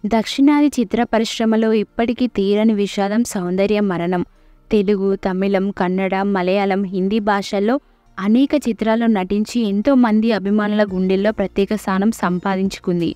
దక్షిణాది చిత్ర పరిశ్రమలో ఇప్పటికీ తీరని విషాదం సౌందర్య మరణం. తెలుగు, తమిళం, కన్నడ, మలయాళం, హిందీ భాషల్లో అనేక చిత్రాల్లో నటించి ఎంతో మంది అభిమానుల గుండెల్లో ప్రత్యేక స్థానం సంపాదించుకుంది.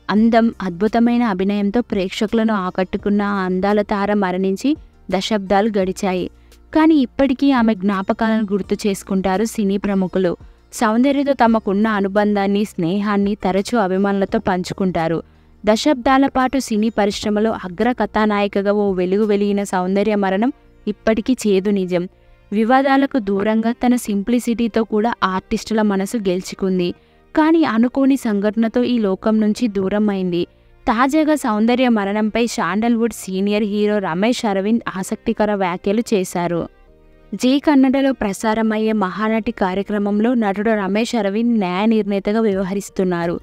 అందం, అద్భుతమైన అభినయంతో ప్రేక్షకులను ఆకట్టుకున్న ఆ అందాల తార మరణించి దశాబ్దాలు గడిచాయి. కానీ ఇప్పటికీ ఆమె జ్ఞాపకాలను గుర్తు చేసుకుంటారు సినీ ప్రముఖులు. సౌందర్యతో తమకున్న అనుబంధాన్ని, స్నేహాన్ని తరచూ అభిమానులతో పంచుకుంటారు. దశాబ్దాల పాటు సినీ పరిశ్రమలో అగ్ర కథానాయికగా ఓ వెలుగు వెలిగిన సౌందర్య మరణం ఇప్పటికీ చేదు నిజం. వివాదాలకు దూరంగా తన సింప్లిసిటీతో కూడా ఆర్టిస్టుల మనసు గెలుచుకుంది. కానీ అనుకోని సంఘటనతో ఈ లోకం నుంచి దూరం అయింది. తాజాగా సౌందర్య మరణంపై Sandalwood senior hero Ramesh Aravind ఆసక్తికర వ్యాఖ్యలు చేశారు. జీ కన్నడలో ప్రసారమయ్యే మహానటి కార్యక్రమంలో నటుడు రమేష్ అరవింద్ న్యాయ నిర్ణేతగా వ్యవహరిస్తున్నారు.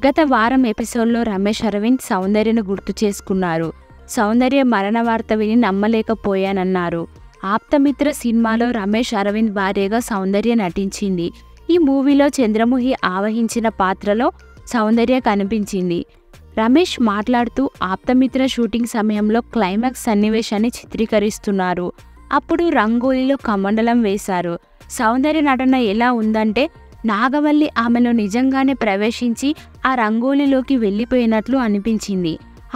గత వారం ఎపిసోడ్లో రమేష్ అరవింద్ సౌందర్యను గుర్తు చేసుకున్నారు. సౌందర్య మరణ వార్త విని నమ్మలేకపోయానన్నారు. ఆప్తమిత్ర సినిమాలో రమేష్ అరవింద్ భార్యగా సౌందర్య నటించింది. ఈ మూవీలో చంద్రముఖి ఆవహించిన పాత్రలో సౌందర్య కనిపించింది. రమేష్ మాట్లాడుతూ ఆప్తమిత్ర షూటింగ్ సమయంలో క్లైమాక్స్ సన్నివేశాన్ని చిత్రీకరిస్తున్నారు. అప్పుడు రంగోలీలో కమండలం వేశారు. సౌందర్య నటన ఎలా ఉందంటే నాగవల్లి ఆమెలో నిజంగానే ప్రవేశించి ఆ రంగోలీలోకి వెళ్ళిపోయినట్లు అనిపించింది.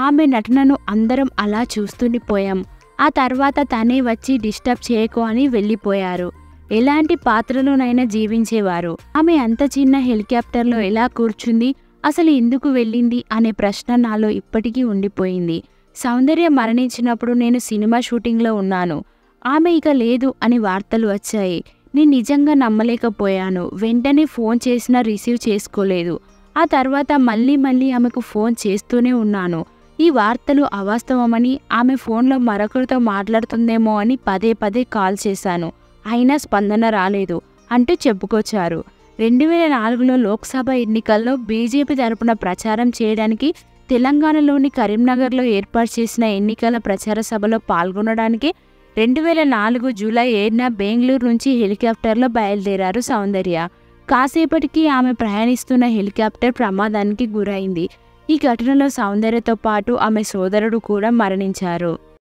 ఆమె నటనను అందరం అలా చూస్తుండిపోయాం. ఆ తర్వాత తనే వచ్చి డిస్టర్బ్ చేయకు అని వెళ్ళిపోయారు. ఎలాంటి పాత్రలోనైనా జీవించేవారు. ఆమె అంత చిన్న హెలికాప్టర్లో ఎలా కూర్చుంది, అసలు ఎందుకు వెళ్ళింది అనే ప్రశ్న నాలో ఇప్పటికీ ఉండిపోయింది. సౌందర్య మరణించినప్పుడు నేను సినిమా షూటింగ్లో ఉన్నాను. ఆమె ఇక లేదు అని వార్తలు వచ్చాయి. నేను నిజంగా నమ్మలేకపోయాను. వెంటనే ఫోన్ చేసినా రిసీవ్ చేసుకోలేదు. ఆ తర్వాత మళ్ళీ ఆమెకు ఫోన్ చేస్తూనే ఉన్నాను. ఈ వార్తలు అవాస్తవమని, ఆమె ఫోన్లో మరొకరితో మాట్లాడుతుందేమో అని పదే కాల్ చేశాను. అయినా స్పందన రాలేదు అంటూ చెప్పుకొచ్చారు. 2004లో లోక్సభ ఎన్నికల్లో బీజేపీ తరపున ప్రచారం చేయడానికి తెలంగాణలోని కరీంనగర్లో ఏర్పాటు చేసిన ఎన్నికల ప్రచార సభలో పాల్గొనడానికి 2004 జూలై 7న బెంగళూరు నుంచి హెలికాప్టర్లో బయలుదేరారు సౌందర్య. కాసేపటికి ఆమె ప్రయాణిస్తున్న హెలికాప్టర్ ప్రమాదానికి గురైంది. ఈ ఘటనలో సౌందర్యతో పాటు ఆమె సోదరుడు కూడా మరణించారు.